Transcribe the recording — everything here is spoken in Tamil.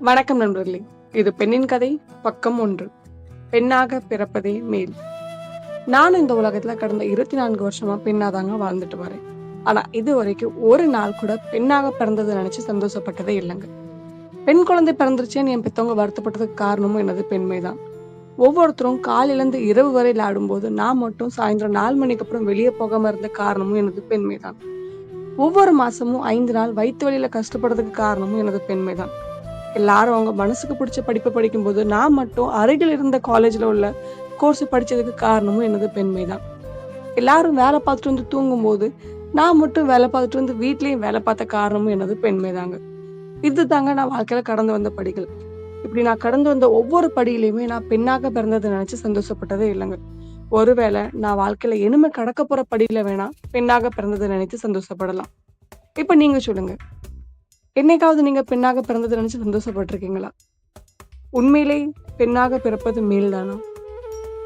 வணக்கம் நண்பர்களே. இது பெண்ணின் கதை பக்கம் 1. பெண்ணாக பிறப்பதே மேல். நானும் இந்த உலகத்துல கடந்த 24 வருஷமா பெண்ணாதாங்க வாழ்ந்துட்டு வரேன். ஆனா இது வரைக்கும் ஒரு நாள் கூட பெண்ணாக பிறந்ததை நினைச்சு சந்தோஷப்பட்டதே இல்லைங்க. பெண் குழந்தை பிறந்துருச்சேன்னு என் பெத்தவங்க வருத்தப்பட்டதுக்கு காரணமும் எனது பெண்மைதான். ஒவ்வொருத்தரும் காலையில இருந்து இரவு வரை விளையாடும்போது நான் மட்டும் சாயந்தரம் 4 மணிக்கு அப்புறம் வெளியே போகாம இருந்த காரணமும் எனது பெண்மைதான். ஒவ்வொரு மாசமும் 5 நாள் வயிற்று வலியில கஷ்டப்படுறதுக்கு காரணமும் எனது பெண்மைதான். எல்லாரும் அவங்க மனசுக்கு பிடிச்ச படிப்பை படிக்கும்போது நான் மட்டும் அருகில் இருந்த காலேஜ்ல உள்ள கோர்ஸ் படிச்சதுக்கு காரணமும் எனது பெண்மைதான். எல்லாரும் வேலை பார்த்துட்டு வந்து தூங்கும்போது நான் மட்டும் வேலை பார்த்துட்டு வந்து வீட்லயும் வேலை பார்த்த காரணமும் எனது பெண்மைதாங்க. இது தாங்க நான் வாழ்க்கையில கடந்து வந்த படிகள். இப்படி நான் கடந்து வந்த ஒவ்வொரு படியிலையுமே நான் பெண்ணாக பிறந்ததை நினைச்சு சந்தோஷப்பட்டதே இல்லைங்க. ஒருவேளை நான் வாழ்க்கையில இனிமே கடக்க போற படியில வேணா பெண்ணாக பிறந்ததை நினைத்து சந்தோஷப்படலாம். இப்ப நீங்க சொல்லுங்க. என்னைக்காவது நீங்க பெண்ணாக பிறந்ததை நினைச்சு சந்தோஷப்பட்டிருக்கீங்களா? உண்மையிலே பெண்ணாக பிறப்பது மேல்தானா?